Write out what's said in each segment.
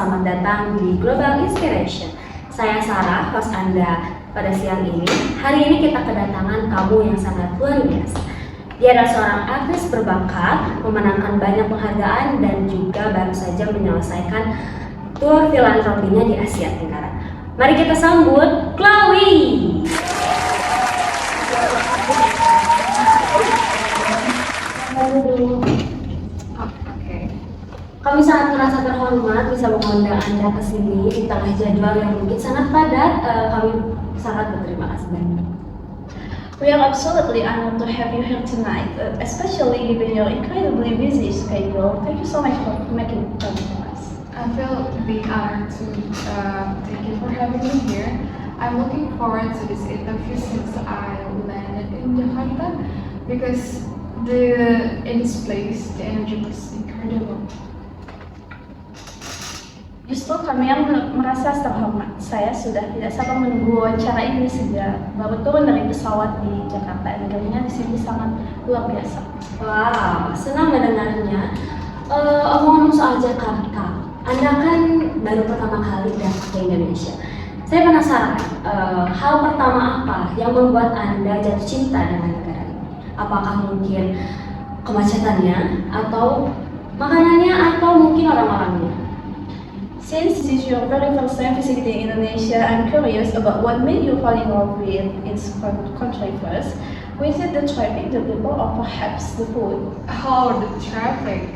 selamat datang di Global Inspiration. Saya Sarah, host Anda pada siang ini. Hari ini kita kedatangan tamu yang sangat luar biasa. Dia adalah seorang artis berbakat, memenangkan banyak penghargaan dan juga baru saja menyelesaikan tur filantropinya di Asia Tenggara. Mari kita sambut Chloe! Kami sangat merasa terhormat bisa mengundang Anda ke sini di tengah jadwal yang mungkin sangat padat. Kami sangat berterima kasih banyak. We are absolutely honored to have you here tonight, especially given your incredibly busy schedule. Thank you so much for making time for us. I feel being honored to thank you for having me here. I'm looking forward to this interview since I landed in Jakarta because in this place the energy was incredible. Justru kami yang merasa terhormat. Saya sudah tidak sabar menunggu wawancara ini sejak baru turun dari pesawat di Jakarta. Energinya di sini sangat luar biasa. Wow, senang mendengarnya. Omong-omong soal Jakarta, Anda kan baru pertama kali datang ke Indonesia. Saya penasaran, hal pertama apa yang membuat Anda jatuh cinta dengan negara ini? Apakah mungkin kemacetannya, atau makanannya, atau mungkin orang-orangnya? Since this is your very first time visiting Indonesia, I'm curious about what made you fall in love with its country first. Was it the traffic, the people, or perhaps the food? Oh, the traffic!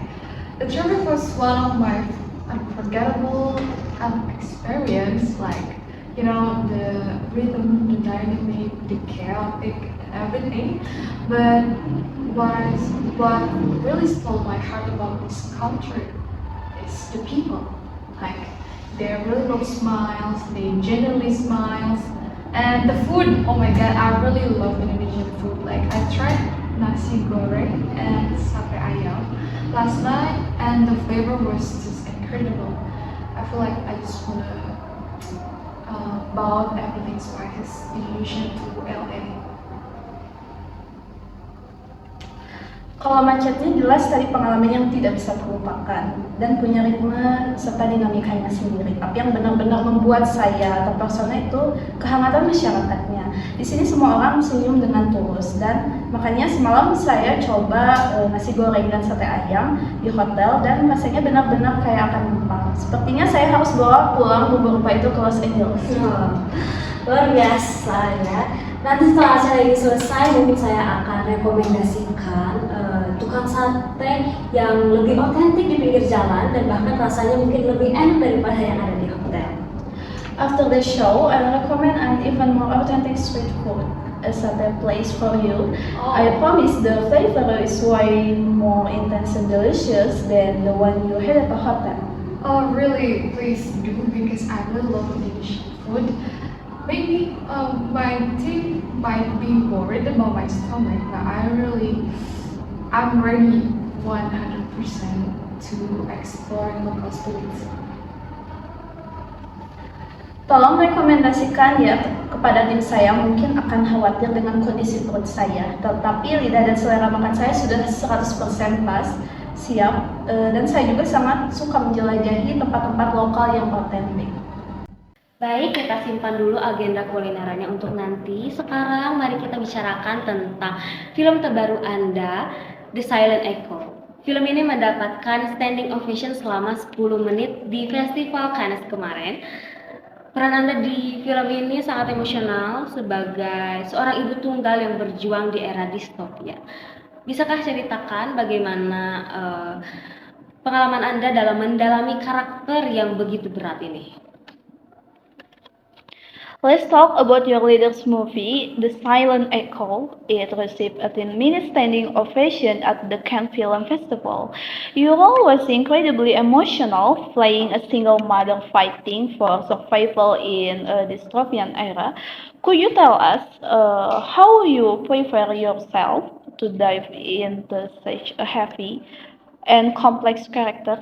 The traffic was one of my unforgettable experience. Like, you know, the rhythm, the dynamic, the chaotic, everything. But what really stole my heart about this country is the people. Like, they really love smiles, they genuinely smiles. And the food, oh my god, I really love Indonesian food. Like, I tried nasi goreng and sate ayam last night, and the flavor was just incredible. I feel like I just wanna bow everything spices Indonesian to LA. Kalau macetnya jelas tadi pengalaman yang tidak bisa terlupakan dan punya ritme serta dinamikanya sendiri. Tapi yang benar-benar membuat saya terpesona itu kehangatan masyarakatnya. Di sini semua orang senyum dengan tulus dan makanya semalam saya coba nasi goreng dan sate ayam di hotel dan rasanya benar-benar kayak akan numpang. Sepertinya saya harus bawa pulang beberapa itu ke Los Angeles. Luar biasa ya. Nanti setelah acara ini selesai, mungkin saya akan rekomendasikan tukang sate yang lebih otentik di pinggir jalan dan bahkan rasanya mungkin lebih enak daripada yang ada di hotel. After the show, I'll recommend an even more authentic street food, a sate place for you. I promise the flavor is way more intense and delicious than the one you had at the hotel. Oh, really? Please do, because I really love Indonesian food. Maybe my team might be worried about my stomach, but I'm ready 100% to explore local streets. Tolong rekomendasikan ya kepada tim saya, mungkin akan khawatir dengan kondisi perut saya. Tetapi lidah dan selera makan saya sudah 100% pas, siap, dan saya juga sangat suka menjelajahi tempat-tempat lokal yang otentik. Baik, kita simpan dulu agenda kulinerannya untuk nanti. Sekarang mari kita bicarakan tentang film terbaru Anda, The Silent Echo. Film ini mendapatkan standing ovation selama 10 menit di Festival Cannes kemarin. Peran Anda di film ini sangat emosional sebagai seorang ibu tunggal yang berjuang di era distopia. Bisakah ceritakan bagaimana pengalaman Anda dalam mendalami karakter yang begitu berat ini? Let's talk about your latest movie, The Silent Echo. It received a 10-minute standing ovation at the Cannes Film Festival. Your role was incredibly emotional, playing a single mother fighting for survival in a dystopian era. Could you tell us how you prepare yourself to dive into such a heavy and complex character?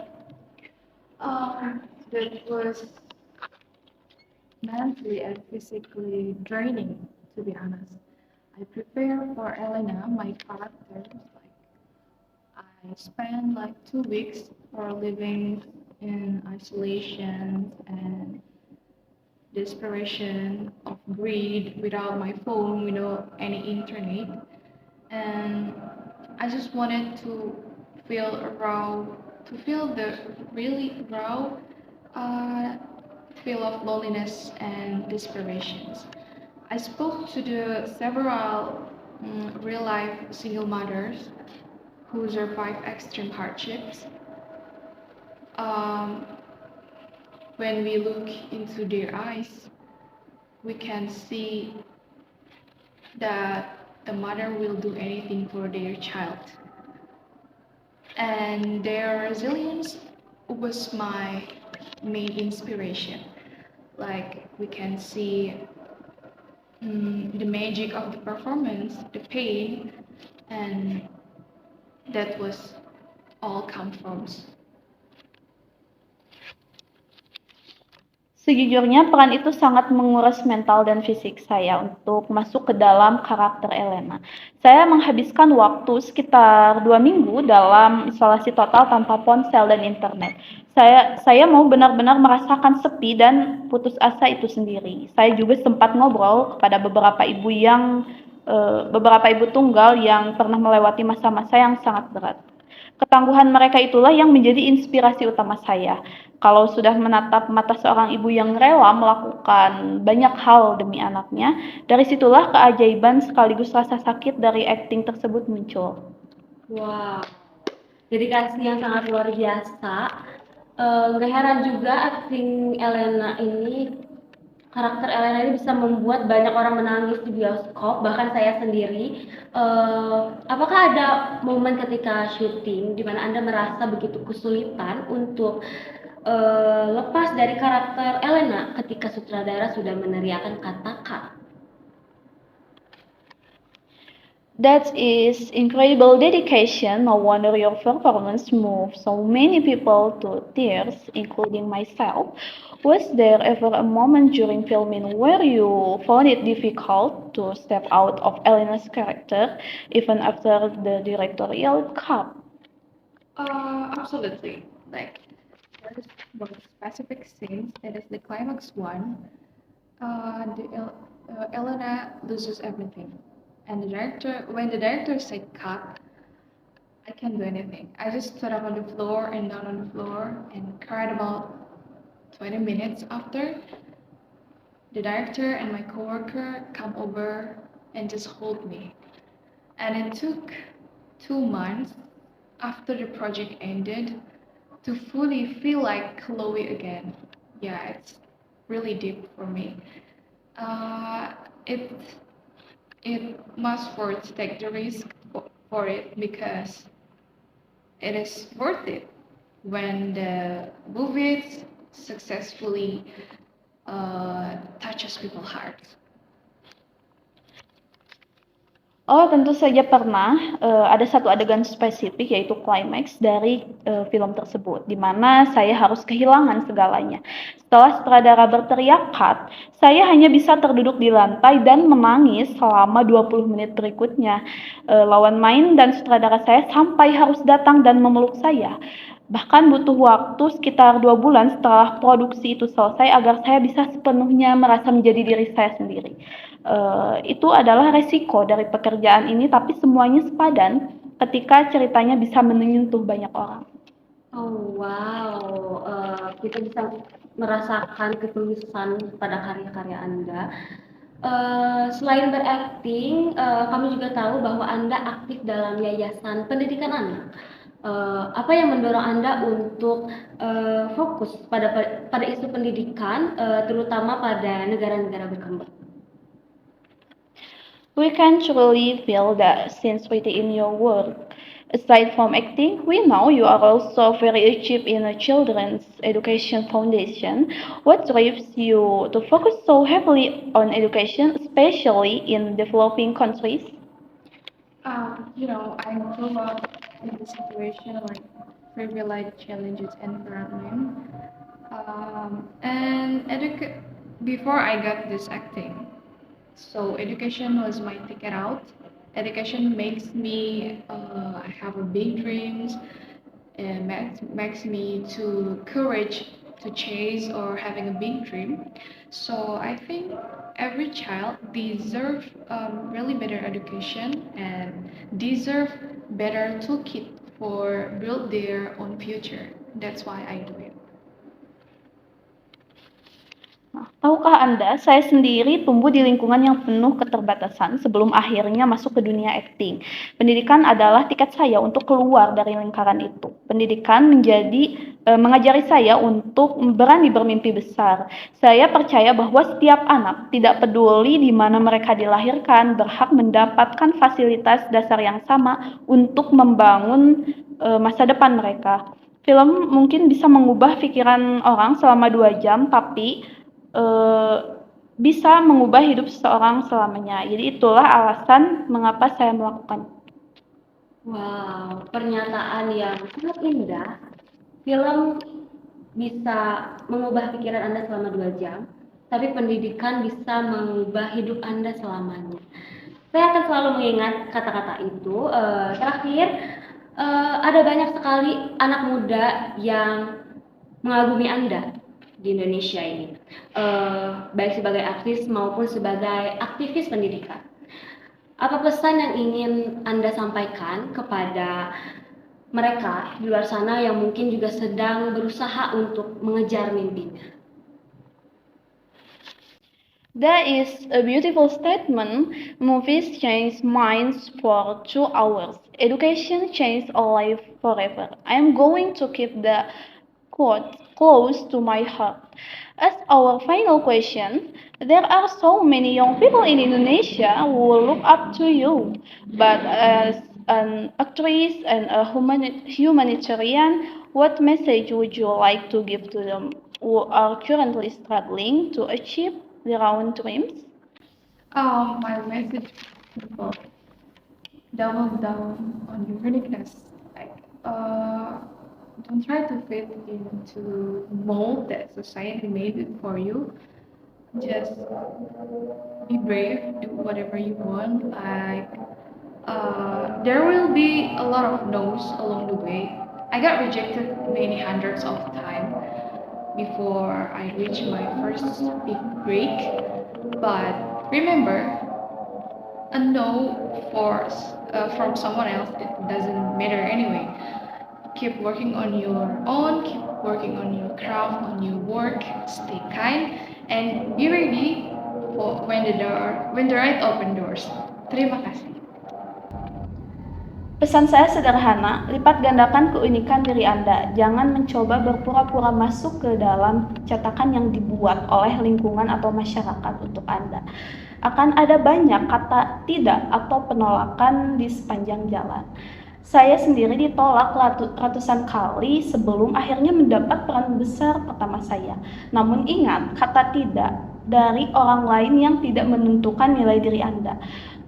That was mentally and physically draining, to be honest. I prepared for Elena, my character. Like, I spent like 2 weeks for living in isolation and desperation of greed without my phone, without any internet. And I just wanted to feel raw, to feel the really raw uh, feel of loneliness and desperations. I spoke to the several real life single mothers who survive extreme hardships. Um, when we look into their eyes, we can see that the mother will do anything for their child. And their resilience was my main inspiration. Like we can see the magic of the performance, the pain, and that was all come from. Sejujurnya peran itu sangat menguras mental dan fisik saya untuk masuk ke dalam karakter Elena. Saya menghabiskan waktu sekitar 2 minggu dalam isolasi total tanpa ponsel dan internet. Saya mau benar-benar merasakan sepi dan putus asa itu sendiri. Saya juga sempat ngobrol kepada beberapa ibu tunggal yang pernah melewati masa-masa yang sangat berat. Ketangguhan mereka itulah yang menjadi inspirasi utama saya. Kalau sudah menatap mata seorang ibu yang rela melakukan banyak hal demi anaknya, dari situlah keajaiban sekaligus rasa sakit dari akting tersebut muncul. Wow, dedikasi yang sangat luar biasa. Gak heran juga akting Elena ini, karakter Elena ini bisa membuat banyak orang menangis di bioskop, bahkan saya sendiri. Apakah ada momen ketika syuting di mana Anda merasa begitu kesulitan untuk lepas dari karakter Elena ketika sutradara sudah meneriakkan kata-kata? That is incredible dedication. No wonder your performance moved so many people to tears, including myself. Was there ever a moment during filming where you found it difficult to step out of Elena's character, even after the director yelled cut? Absolutely. Like there is one specific scene that is the climax one. Elena loses everything, and when the director said cut, I can't do anything. I just stood up on the floor and down on the floor and cried about 20 minutes after. The director and my coworker come over and just hold me. And it took 2 months after the project ended to fully feel like Chloe again. Yeah, it's really deep for me. Uh, it it must worth take the risk for it because it is worth it when the movie successfully touches people's hearts. Oh, tentu saja pernah. Ada satu adegan spesifik yaitu climax dari film tersebut, di mana saya harus kehilangan segalanya. Setelah sutradara berteriak cut, saya hanya bisa terduduk di lantai dan menangis selama 20 menit berikutnya. Lawan main dan sutradara saya sampai harus datang dan memeluk saya. Bahkan butuh waktu sekitar 2 bulan setelah produksi itu selesai agar saya bisa sepenuhnya merasa menjadi diri saya sendiri. Itu adalah resiko dari pekerjaan ini, tapi semuanya sepadan ketika ceritanya bisa menyentuh banyak orang. Oh wow, kita bisa merasakan ketulusan pada karya-karya Anda. Selain berakting, kami juga tahu bahwa Anda aktif dalam yayasan pendidikan anak. Apa yang mendorong Anda untuk fokus pada isu pendidikan, terutama pada negara-negara berkembang? We can truly feel that sincerity in your work. Aside from acting, we know you are also very active in a children's education foundation. What drives you to focus so heavily on education, especially in developing countries? I grew up in a situation like privilege, challenges, environment. Before I got this acting, so education was my ticket out. Education makes me have a big dreams. makes me to courage to chase or having a big dream. So I think every child deserve really better education and deserve better toolkit for build their own future. That's why I do it. Nah, tahukah Anda, saya sendiri tumbuh di lingkungan yang penuh keterbatasan sebelum akhirnya masuk ke dunia akting. Pendidikan adalah tiket saya untuk keluar dari lingkaran itu. Pendidikan mengajari saya untuk berani bermimpi besar. Saya percaya bahwa setiap anak, tidak peduli di mana mereka dilahirkan, berhak mendapatkan fasilitas dasar yang sama untuk membangun masa depan mereka. Film mungkin bisa mengubah pikiran orang selama 2 jam, tapi bisa mengubah hidup seseorang selamanya. Jadi itulah alasan mengapa saya melakukan. Wow, pernyataan yang sangat indah. Film bisa mengubah pikiran Anda selama 2 jam, tapi pendidikan bisa mengubah hidup Anda selamanya. Saya akan selalu mengingat kata-kata itu. Terakhir, ada banyak sekali anak muda yang mengagumi Anda di Indonesia ini, baik sebagai artis maupun sebagai aktivis pendidikan. Apa pesan yang ingin Anda sampaikan kepada mereka di luar sana yang mungkin juga sedang berusaha untuk mengejar mimpinya? That is a beautiful statement. Movies change minds for 2 hours. Education changes a life forever. I am going to keep the quote close to my heart. As our final question, there are so many young people in Indonesia who look up to you, but as an actress and a humanitarian, what message would you like to give to them who are currently struggling to achieve their own dreams? My message to people: double down on your uniqueness. Don't try to fit into mold that society made it for you. Just be brave, do whatever you want. There will be a lot of no's along the way. I got rejected many hundreds of times before I reached my first big break. But remember, a no from someone else, it doesn't matter anyway. Keep working on your own, keep working on your craft, on your work, stay kind, and be ready for when the right open doors. Terima kasih. Pesan saya sederhana, lipat gandakan keunikan diri Anda. Jangan mencoba berpura-pura masuk ke dalam cetakan yang dibuat oleh lingkungan atau masyarakat untuk Anda. Akan ada banyak kata tidak atau penolakan di sepanjang jalan. Saya sendiri ditolak ratusan kali sebelum akhirnya mendapat peran besar pertama saya. Namun ingat, kata tidak dari orang lain yang tidak menentukan nilai diri Anda.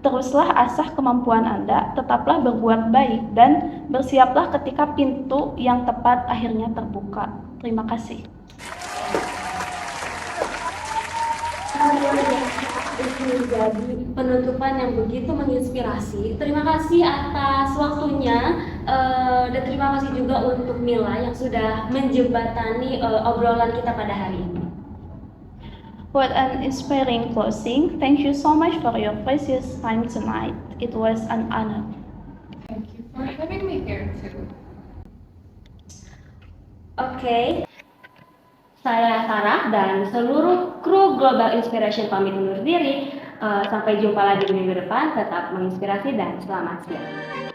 Teruslah asah kemampuan Anda, tetaplah berbuat baik, dan bersiaplah ketika pintu yang tepat akhirnya terbuka. Terima kasih. Menjadi penutupan yang begitu menginspirasi. Terima kasih atas waktunya, dan terima kasih juga untuk Mila yang sudah menjembatani obrolan kita pada hari ini. What an inspiring closing. Thank you so much for your precious time tonight. It was an honor. Thank you for having me here too. Oke. Saya Sarah dan seluruh kru Global Inspiration pamit undur diri. Sampai jumpa lagi di minggu depan. Tetap menginspirasi dan selamat siang.